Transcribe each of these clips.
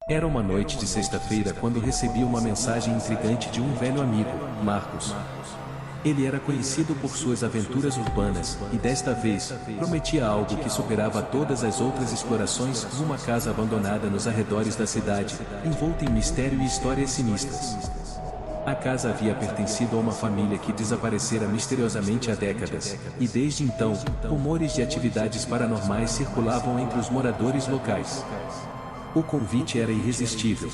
Era uma noite de sexta-feira quando recebi uma mensagem intrigante de um velho amigo, Marcos. Ele era conhecido por suas aventuras urbanas, e desta vez, prometia algo que superava todas as outras explorações, numa casa abandonada nos arredores da cidade, envolta em mistério e histórias sinistras. A casa havia pertencido a uma família que desaparecera misteriosamente há décadas, e desde então, rumores de atividades paranormais circulavam entre os moradores locais. O convite era irresistível.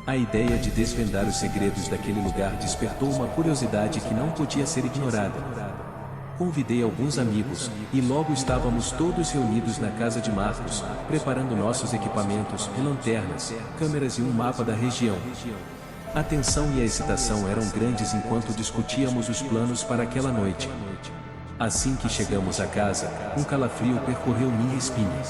A ideia de desvendar os segredos daquele lugar despertou uma curiosidade que não podia ser ignorada. Convidei alguns amigos, e logo estávamos todos reunidos na casa de Marcos, preparando nossos equipamentos, lanternas, câmeras e um mapa da região. A tensão e a excitação eram grandes enquanto discutíamos os planos para aquela noite. Assim que chegamos à casa, um calafrio percorreu minha espinha.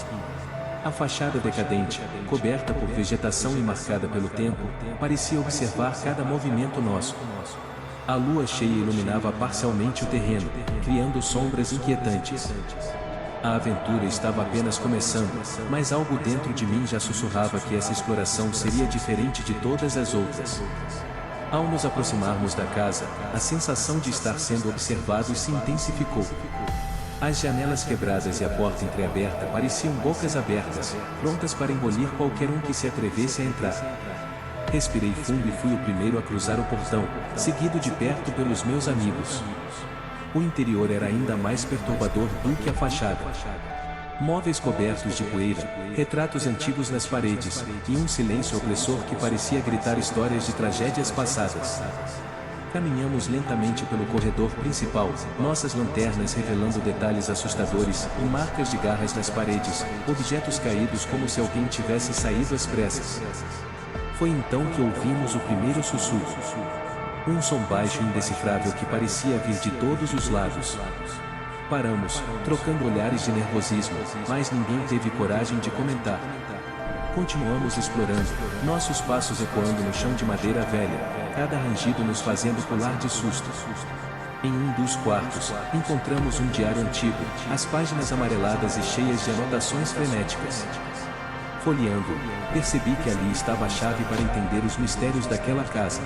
A fachada decadente, coberta por vegetação e marcada pelo tempo, parecia observar cada movimento nosso. A lua cheia iluminava parcialmente o terreno, criando sombras inquietantes. A aventura estava apenas começando, mas algo dentro de mim já sussurrava que essa exploração seria diferente de todas as outras. Ao nos aproximarmos da casa, a sensação de estar sendo observados se intensificou. As janelas quebradas e a porta entreaberta pareciam bocas abertas, prontas para engolir qualquer um que se atrevesse a entrar. Respirei fundo e fui o primeiro a cruzar o portão, seguido de perto pelos meus amigos. O interior era ainda mais perturbador do que a fachada. Móveis cobertos de poeira, retratos antigos nas paredes, e um silêncio opressor que parecia gritar histórias de tragédias passadas. Caminhamos lentamente pelo corredor principal, nossas lanternas revelando detalhes assustadores, e marcas de garras nas paredes, objetos caídos como se alguém tivesse saído às pressas. Foi então que ouvimos o primeiro sussurro. Um som baixo e indecifrável que parecia vir de todos os lados. Paramos, trocando olhares de nervosismo, mas ninguém teve coragem de comentar. Continuamos explorando, nossos passos ecoando no chão de madeira velha, cada rangido nos fazendo pular de susto. Em um dos quartos, encontramos um diário antigo, as páginas amareladas e cheias de anotações frenéticas. Folheando, percebi que ali estava a chave para entender os mistérios daquela casa.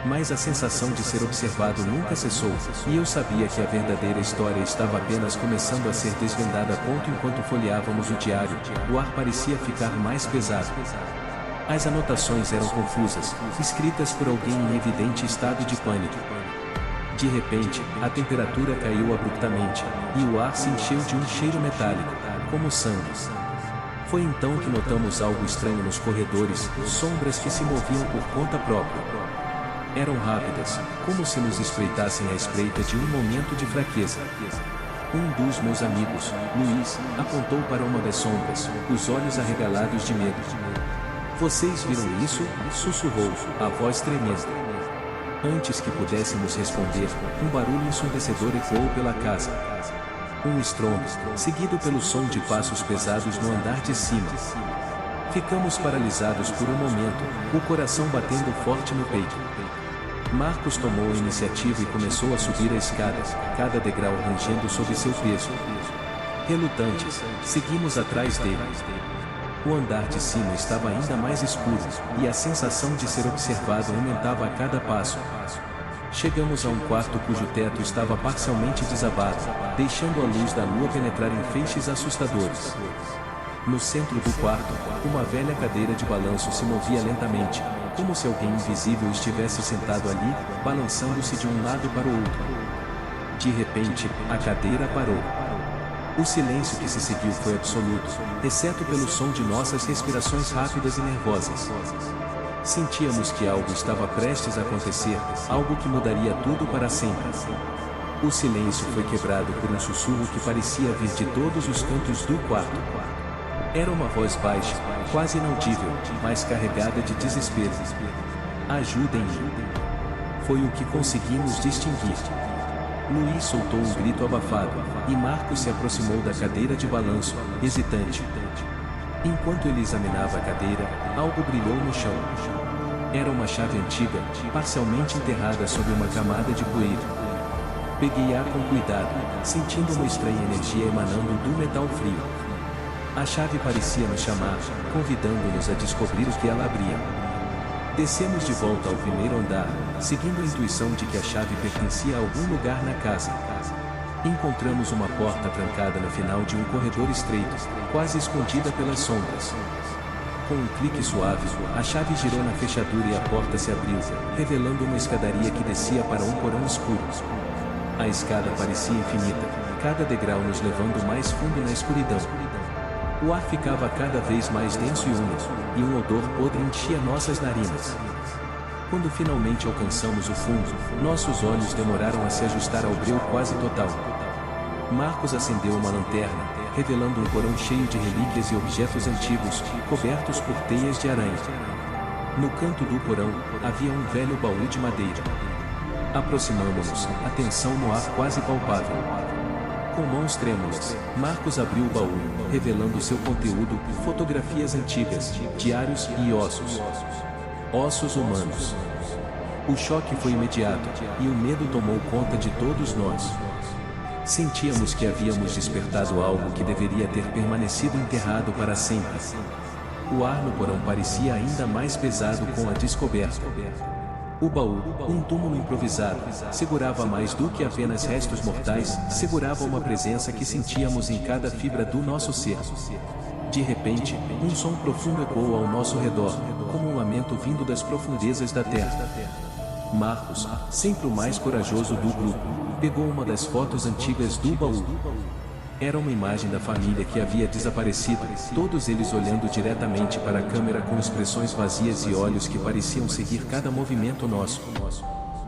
Mas a sensação de ser observado nunca cessou, e eu sabia que a verdadeira história estava apenas começando a ser desvendada. Enquanto folheávamos o diário, o ar parecia ficar mais pesado. As anotações eram confusas, escritas por alguém em evidente estado de pânico. De repente, a temperatura caiu abruptamente, e o ar se encheu de um cheiro metálico, como sangue. Foi então que notamos algo estranho nos corredores, sombras que se moviam por conta própria. Eram rápidas, como se nos espreitassem à espreita de um momento de fraqueza. Um dos meus amigos, Luiz, apontou para uma das sombras, os olhos arregalados de medo. "Vocês viram isso?" sussurrou, a voz tremendo. Antes que pudéssemos responder, um barulho ensurdecedor ecoou pela casa. Um estrondo, seguido pelo som de passos pesados no andar de cima. Ficamos paralisados por um momento, o coração batendo forte no peito. Marcos tomou a iniciativa e começou a subir a escada, cada degrau rangendo sob seu peso. Relutantes, seguimos atrás dele. O andar de cima estava ainda mais escuro, e a sensação de ser observado aumentava a cada passo. Chegamos a um quarto cujo teto estava parcialmente desabado, deixando a luz da lua penetrar em feixes assustadores. No centro do quarto, uma velha cadeira de balanço se movia lentamente, como se alguém invisível estivesse sentado ali, balançando-se de um lado para o outro. De repente, a cadeira parou. O silêncio que se seguiu foi absoluto, exceto pelo som de nossas respirações rápidas e nervosas. Sentíamos que algo estava prestes a acontecer, algo que mudaria tudo para sempre. O silêncio foi quebrado por um sussurro que parecia vir de todos os cantos do quarto. Era uma voz baixa, quase inaudível, mas carregada de desespero. "Ajudem-me!" Foi o que conseguimos distinguir. Luiz soltou um grito abafado, e Marcos se aproximou da cadeira de balanço, hesitante. Enquanto ele examinava a cadeira, algo brilhou no chão. Era uma chave antiga, parcialmente enterrada sob uma camada de poeira. Peguei-a com cuidado, sentindo uma estranha energia emanando do metal frio. A chave parecia nos chamar, convidando-nos a descobrir o que ela abria. Descemos de volta ao primeiro andar, seguindo a intuição de que a chave pertencia a algum lugar na casa. Encontramos uma porta trancada no final de um corredor estreito, quase escondida pelas sombras. Com um clique suave, a chave girou na fechadura e a porta se abriu, revelando uma escadaria que descia para um porão escuro. A escada parecia infinita, cada degrau nos levando mais fundo na escuridão. O ar ficava cada vez mais denso e úmido, e um odor podre enchia nossas narinas. Quando finalmente alcançamos o fundo, nossos olhos demoraram a se ajustar ao breu quase total. Marcos acendeu uma lanterna, revelando um porão cheio de relíquias e objetos antigos, cobertos por teias de aranha. No canto do porão, havia um velho baú de madeira. Aproximamos-nos, a tensão no ar quase palpável. Com mãos trêmulas, Marcos abriu o baú, revelando seu conteúdo, fotografias antigas, diários e ossos. Ossos humanos. O choque foi imediato, e o medo tomou conta de todos nós. Sentíamos que havíamos despertado algo que deveria ter permanecido enterrado para sempre. O ar no porão parecia ainda mais pesado com a descoberta. O baú, um túmulo improvisado, segurava mais do que apenas restos mortais, segurava uma presença que sentíamos em cada fibra do nosso ser. De repente, um som profundo ecoou ao nosso redor, como um lamento vindo das profundezas da terra. Marcos, sempre o mais corajoso do grupo, pegou uma das fotos antigas do baú. Era uma imagem da família que havia desaparecido, todos eles olhando diretamente para a câmera com expressões vazias e olhos que pareciam seguir cada movimento nosso.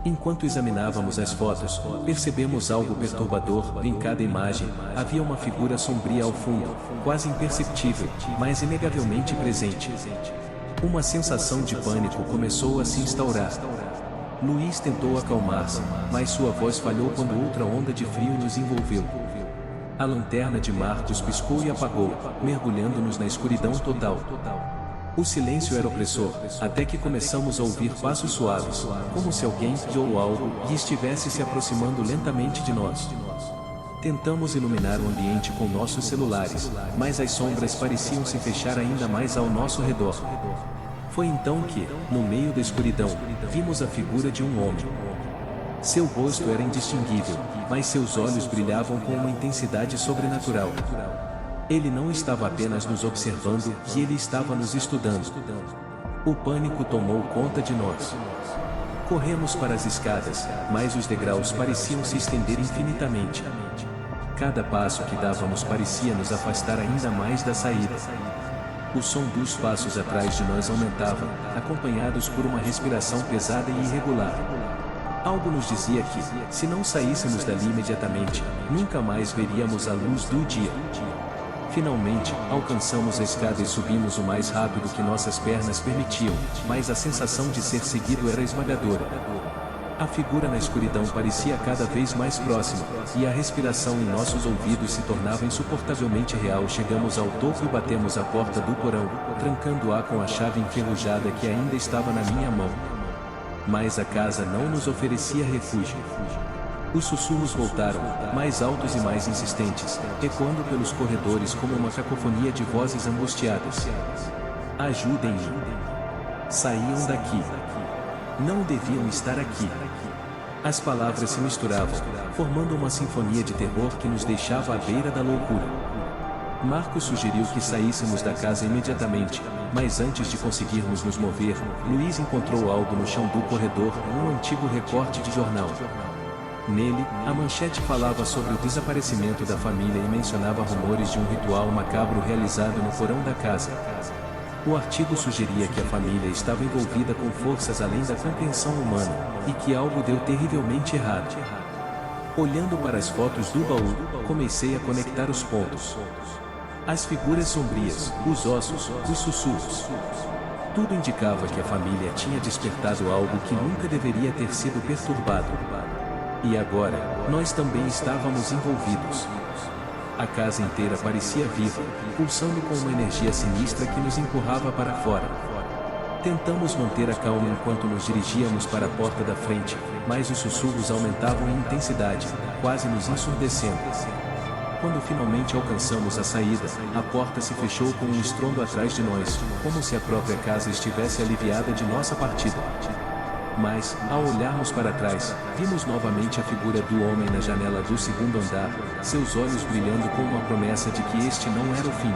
Enquanto examinávamos as fotos, percebemos algo perturbador. Em cada imagem, havia uma figura sombria ao fundo, quase imperceptível, mas inegavelmente presente. Uma sensação de pânico começou a se instaurar. Luiz tentou acalmar-se, mas sua voz falhou quando outra onda de frio nos envolveu. A lanterna de Marcos piscou e apagou, mergulhando-nos na escuridão total. O silêncio era opressor, até que começamos a ouvir passos suaves, como se alguém ou algo estivesse se aproximando lentamente de nós. Tentamos iluminar o ambiente com nossos celulares, mas as sombras pareciam se fechar ainda mais ao nosso redor. Foi então que, no meio da escuridão, vimos a figura de um homem. Seu rosto era indistinguível, mas seus olhos brilhavam com uma intensidade sobrenatural. Ele não estava apenas nos observando, ele estava nos estudando. O pânico tomou conta de nós. Corremos para as escadas, mas os degraus pareciam se estender infinitamente. Cada passo que dávamos parecia nos afastar ainda mais da saída. O som dos passos atrás de nós aumentava, acompanhados por uma respiração pesada e irregular. Algo nos dizia que, se não saíssemos dali imediatamente, nunca mais veríamos a luz do dia. Finalmente, alcançamos a escada e subimos o mais rápido que nossas pernas permitiam, mas a sensação de ser seguido era esmagadora. A figura na escuridão parecia cada vez mais próxima, e a respiração em nossos ouvidos se tornava insuportavelmente real. Chegamos ao topo e batemos a porta do porão, trancando-a com a chave enferrujada que ainda estava na minha mão. Mas a casa não nos oferecia refúgio. Os sussurros voltaram, mais altos e mais insistentes, ecoando pelos corredores como uma cacofonia de vozes angustiadas. Ajudem-me! Saíam daqui! Não deviam estar aqui! As palavras se misturavam, formando uma sinfonia de terror que nos deixava à beira da loucura. Marcos sugeriu que saíssemos da casa imediatamente, mas antes de conseguirmos nos mover, Luiz encontrou algo no chão do corredor, um antigo recorte de jornal. Nele, a manchete falava sobre o desaparecimento da família e mencionava rumores de um ritual macabro realizado no porão da casa. O artigo sugeria que a família estava envolvida com forças além da compreensão humana, e que algo deu terrivelmente errado. Olhando para as fotos do baú, comecei a conectar os pontos. As figuras sombrias, os ossos, os sussurros. Tudo indicava que a família tinha despertado algo que nunca deveria ter sido perturbado. E agora, nós também estávamos envolvidos. A casa inteira parecia viva, pulsando com uma energia sinistra que nos empurrava para fora. Tentamos manter a calma enquanto nos dirigíamos para a porta da frente, mas os sussurros aumentavam em intensidade, quase nos ensurdecendo. Quando finalmente alcançamos a saída, a porta se fechou com um estrondo atrás de nós, como se a própria casa estivesse aliviada de nossa partida. Mas, ao olharmos para trás, vimos novamente a figura do homem na janela do segundo andar, seus olhos brilhando com uma promessa de que este não era o fim.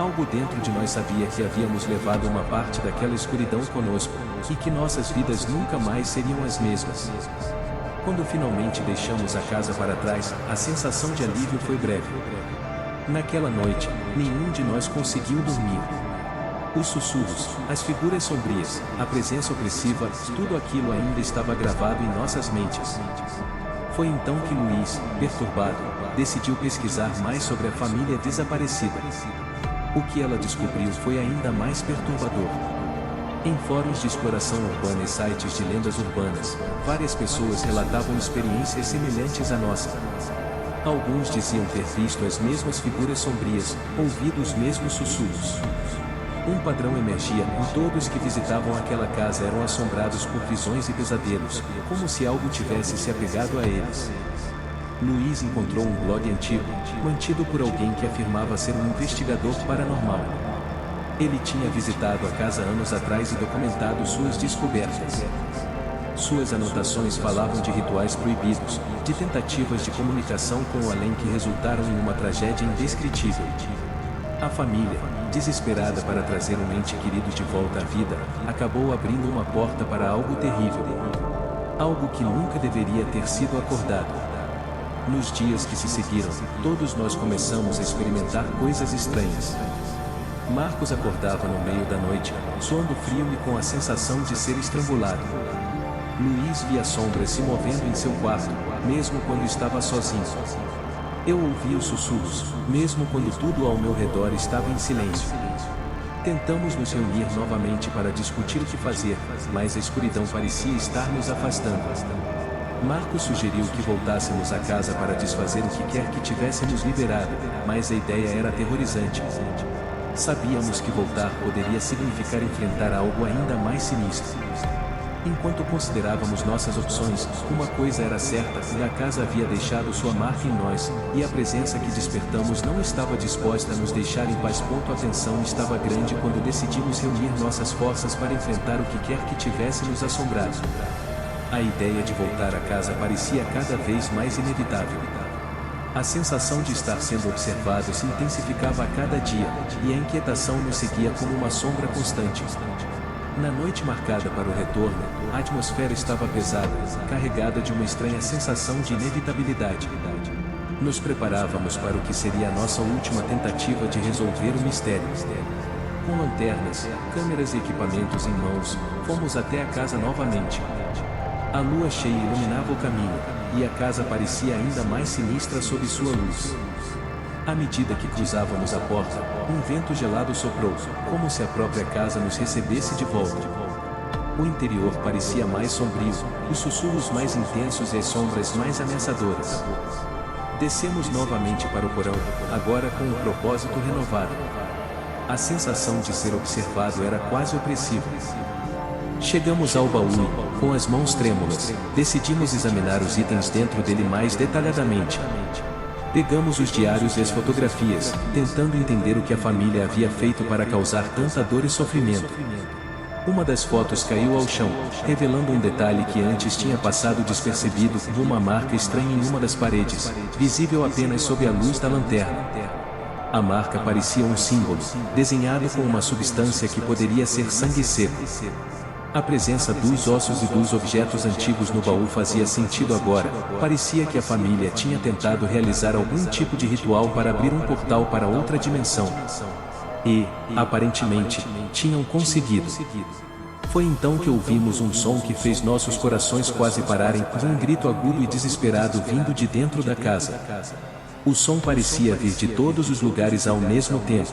Algo dentro de nós sabia que havíamos levado uma parte daquela escuridão conosco, e que nossas vidas nunca mais seriam as mesmas. Quando finalmente deixamos a casa para trás, a sensação de alívio foi breve. Naquela noite, nenhum de nós conseguiu dormir. Os sussurros, as figuras sombrias, a presença opressiva, tudo aquilo ainda estava gravado em nossas mentes. Foi então que Luiz, perturbado, decidiu pesquisar mais sobre a família desaparecida. O que ela descobriu foi ainda mais perturbador. Em fóruns de exploração urbana e sites de lendas urbanas, várias pessoas relatavam experiências semelhantes à nossa. Alguns diziam ter visto as mesmas figuras sombrias, ouvido os mesmos sussurros. Um padrão emergia, e todos que visitavam aquela casa eram assombrados por visões e pesadelos, como se algo tivesse se apegado a eles. Luiz encontrou um blog antigo, mantido por alguém que afirmava ser um investigador paranormal. Ele tinha visitado a casa anos atrás e documentado suas descobertas. Suas anotações falavam de rituais proibidos, de tentativas de comunicação com o além que resultaram em uma tragédia indescritível. A família, desesperada para trazer um ente querido de volta à vida, acabou abrindo uma porta para algo terrível. Algo que nunca deveria ter sido acordado. Nos dias que se seguiram, todos nós começamos a experimentar coisas estranhas. Marcos acordava no meio da noite, suando frio e com a sensação de ser estrangulado. Luiz via sombras se movendo em seu quarto, mesmo quando estava sozinho. Eu ouvia os sussurros, mesmo quando tudo ao meu redor estava em silêncio. Tentamos nos reunir novamente para discutir o que fazer, mas a escuridão parecia estar nos afastando. Marcos sugeriu que voltássemos à casa para desfazer o que quer que tivéssemos liberado, mas a ideia era aterrorizante. Sabíamos que voltar poderia significar enfrentar algo ainda mais sinistro. Enquanto considerávamos nossas opções, uma coisa era certa: a casa havia deixado sua marca em nós, e a presença que despertamos não estava disposta a nos deixar em paz. A tensão estava grande quando decidimos reunir nossas forças para enfrentar o que quer que tivesse nos assombrado. A ideia de voltar à casa parecia cada vez mais inevitável. A sensação de estar sendo observado se intensificava a cada dia, e a inquietação nos seguia como uma sombra constante. Na noite marcada para o retorno, a atmosfera estava pesada, carregada de uma estranha sensação de inevitabilidade. Nos preparávamos para o que seria a nossa última tentativa de resolver o mistério. Com lanternas, câmeras e equipamentos em mãos, fomos até a casa novamente. A lua cheia iluminava o caminho, e a casa parecia ainda mais sinistra sob sua luz. À medida que cruzávamos a porta, um vento gelado soprou, como se a própria casa nos recebesse de volta. O interior parecia mais sombrio, os sussurros mais intensos e as sombras mais ameaçadoras. Descemos novamente para o porão, agora com um propósito renovado. A sensação de ser observado era quase opressiva. Chegamos ao baú e, com as mãos trêmulas, decidimos examinar os itens dentro dele mais detalhadamente. Pegamos os diários e as fotografias, tentando entender o que a família havia feito para causar tanta dor e sofrimento. Uma das fotos caiu ao chão, revelando um detalhe que antes tinha passado despercebido: uma marca estranha em uma das paredes, visível apenas sob a luz da lanterna. A marca parecia um símbolo, desenhado com uma substância que poderia ser sangue seco. A presença dos ossos e dos objetos antigos no baú fazia sentido agora. Parecia que a família tinha tentado realizar algum tipo de ritual para abrir um portal para outra dimensão. E, aparentemente, tinham conseguido. Foi então que ouvimos um som que fez nossos corações quase pararem, um grito agudo e desesperado vindo de dentro da casa. O som parecia vir de todos os lugares ao mesmo tempo.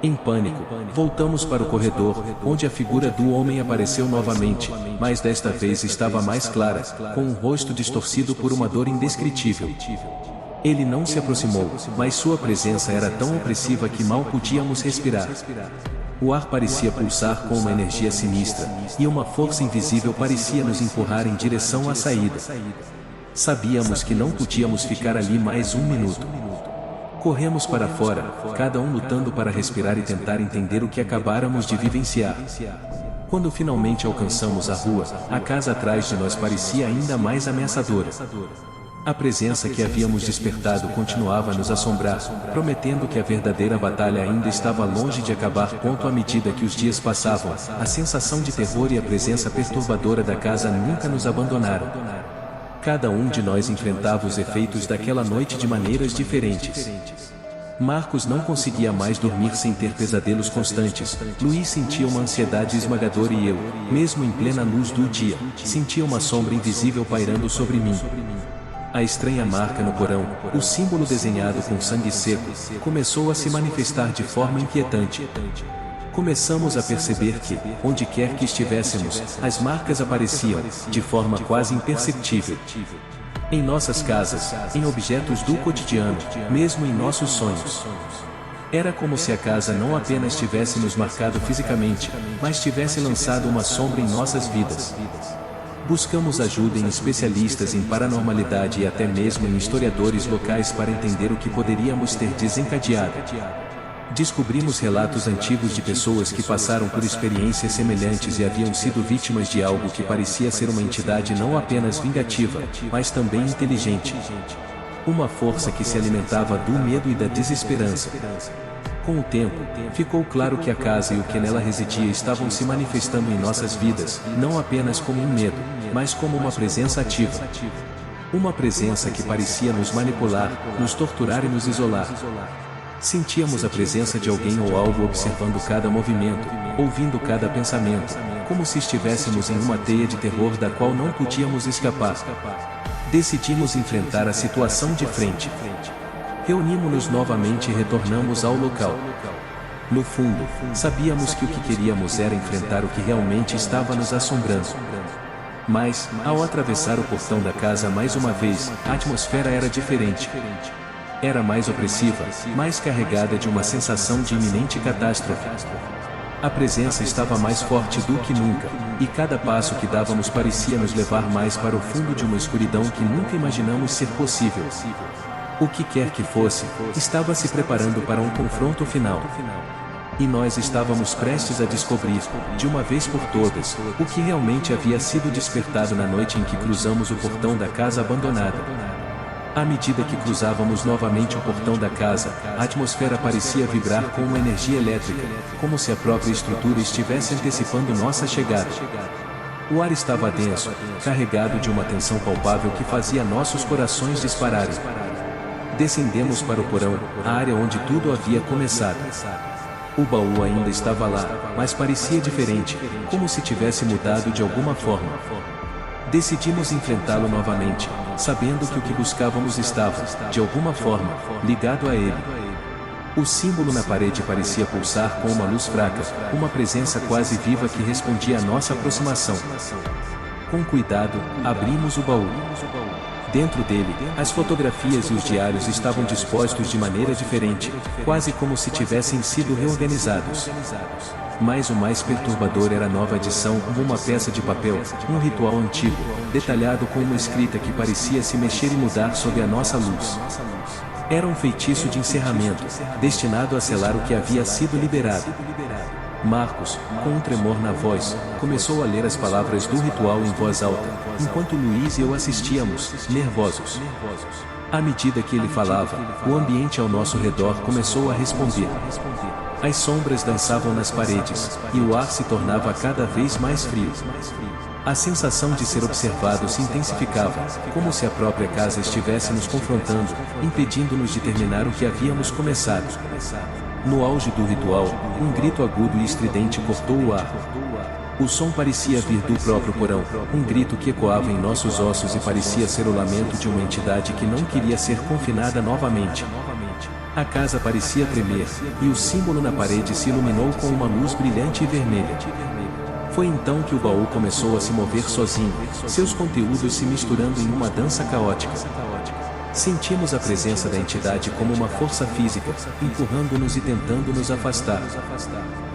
Em pânico, voltamos para o corredor, onde a figura do homem apareceu novamente, mas desta vez estava mais clara, com o rosto distorcido por uma dor indescritível. Ele não se aproximou, mas sua presença era tão opressiva que mal podíamos respirar. O ar parecia pulsar com uma energia sinistra, e uma força invisível parecia nos empurrar em direção à saída. Sabíamos que não podíamos ficar ali mais um minuto. Corremos para fora, cada um lutando para respirar e tentar entender o que acabáramos de vivenciar. Quando finalmente alcançamos a rua, a casa atrás de nós parecia ainda mais ameaçadora. A presença que havíamos despertado continuava a nos assombrar, prometendo que a verdadeira batalha ainda estava longe de acabar. À medida que os dias passavam, a sensação de terror e a presença perturbadora da casa nunca nos abandonaram. Cada um de nós enfrentava os efeitos daquela noite de maneiras diferentes. Marcos não conseguia mais dormir sem ter pesadelos constantes. Luís sentia uma ansiedade esmagadora e eu, mesmo em plena luz do dia, sentia uma sombra invisível pairando sobre mim. A estranha marca no porão, o símbolo desenhado com sangue seco, começou a se manifestar de forma inquietante. Começamos a perceber que, onde quer que estivéssemos, as marcas apareciam, de forma quase imperceptível. Em nossas casas, em objetos do cotidiano, mesmo em nossos sonhos. Era como se a casa não apenas tivesse nos marcado fisicamente, mas tivesse lançado uma sombra em nossas vidas. Buscamos ajuda em especialistas em paranormalidade e até mesmo em historiadores locais para entender o que poderíamos ter desencadeado. Descobrimos relatos antigos de pessoas que passaram por experiências semelhantes e haviam sido vítimas de algo que parecia ser uma entidade não apenas vingativa, mas também inteligente. Uma força que se alimentava do medo e da desesperança. Com o tempo, ficou claro que a casa e o que nela residia estavam se manifestando em nossas vidas, não apenas como um medo, mas como uma presença ativa. Uma presença que parecia nos manipular, nos torturar e nos isolar. Sentíamos a presença de alguém ou algo observando cada movimento, ouvindo cada pensamento, como se estivéssemos em uma teia de terror da qual não podíamos escapar. Decidimos enfrentar a situação de frente. Reunimos-nos novamente e retornamos ao local. No fundo, sabíamos que o que queríamos era enfrentar o que realmente estava nos assombrando. Mas, ao atravessar o portão da casa mais uma vez, a atmosfera era diferente. Era mais opressiva, mais carregada de uma sensação de iminente catástrofe. A presença estava mais forte do que nunca, e cada passo que dávamos parecia nos levar mais para o fundo de uma escuridão que nunca imaginamos ser possível. O que quer que fosse, estava se preparando para um confronto final. E nós estávamos prestes a descobrir, de uma vez por todas, o que realmente havia sido despertado na noite em que cruzamos o portão da casa abandonada. À medida que cruzávamos novamente o portão da casa, a atmosfera parecia vibrar com uma energia elétrica, como se a própria estrutura estivesse antecipando nossa chegada. O ar estava denso, carregado de uma tensão palpável que fazia nossos corações dispararem. Descendemos para o porão, a área onde tudo havia começado. O baú ainda estava lá, mas parecia diferente, como se tivesse mudado de alguma forma. Decidimos enfrentá-lo novamente, sabendo que o que buscávamos estava, de alguma forma, ligado a ele. O símbolo na parede parecia pulsar com uma luz fraca, uma presença quase viva que respondia à nossa aproximação. Com cuidado, abrimos o baú. Dentro dele, as fotografias e os diários estavam dispostos de maneira diferente, quase como se tivessem sido reorganizados. Mas o mais perturbador era a nova adição, uma peça de papel, um ritual antigo, detalhado com uma escrita que parecia se mexer e mudar sob a nossa luz. Era um feitiço de encerramento, destinado a selar o que havia sido liberado. Marcos, com um tremor na voz, começou a ler as palavras do ritual em voz alta, enquanto Luís e eu assistíamos, nervosos. À medida que ele falava, o ambiente ao nosso redor começou a responder. As sombras dançavam nas paredes, e o ar se tornava cada vez mais frio. A sensação de ser observado se intensificava, como se a própria casa estivesse nos confrontando, impedindo-nos de terminar o que havíamos começado. No auge do ritual, um grito agudo e estridente cortou o ar. O som parecia vir do próprio porão, um grito que ecoava em nossos ossos e parecia ser o lamento de uma entidade que não queria ser confinada novamente. A casa parecia tremer, e o símbolo na parede se iluminou com uma luz brilhante e vermelha. Foi então que o baú começou a se mover sozinho, seus conteúdos se misturando em uma dança caótica. Sentimos a presença da entidade como uma força física, empurrando-nos e tentando nos afastar.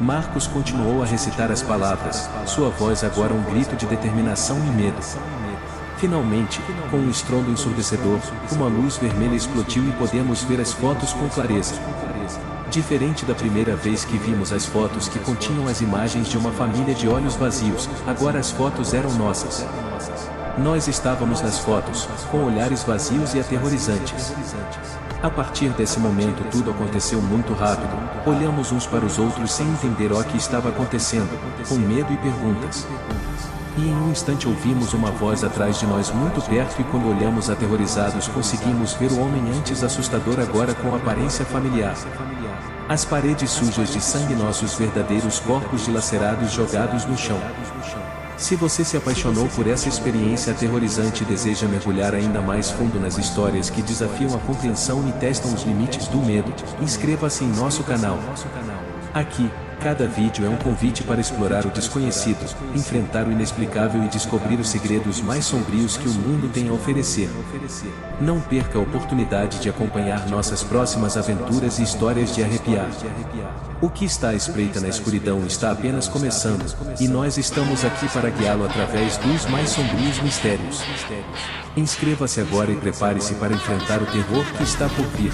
Marcos continuou a recitar as palavras, sua voz agora um grito de determinação e medo. Finalmente, com um estrondo ensurdecedor, uma luz vermelha explodiu e podemos ver as fotos com clareza. Diferente da primeira vez que vimos as fotos que continham as imagens de uma família de olhos vazios, agora as fotos eram nossas. Nós estávamos nas fotos, com olhares vazios e aterrorizantes. A partir desse momento tudo aconteceu muito rápido, olhamos uns para os outros sem entender o que estava acontecendo, com medo e perguntas. E em um instante ouvimos uma voz atrás de nós muito perto e quando olhamos aterrorizados conseguimos ver o homem antes assustador agora com aparência familiar. As paredes sujas de sangue, nossos verdadeiros corpos dilacerados jogados no chão. Se você se apaixonou por essa experiência aterrorizante e deseja mergulhar ainda mais fundo nas histórias que desafiam a compreensão e testam os limites do medo, inscreva-se em nosso canal. Aqui, cada vídeo é um convite para explorar o desconhecido, enfrentar o inexplicável e descobrir os segredos mais sombrios que o mundo tem a oferecer. Não perca a oportunidade de acompanhar nossas próximas aventuras e histórias de arrepiar. O que está à espreita na escuridão está apenas começando, e nós estamos aqui para guiá-lo através dos mais sombrios mistérios. Inscreva-se agora e prepare-se para enfrentar o terror que está por vir.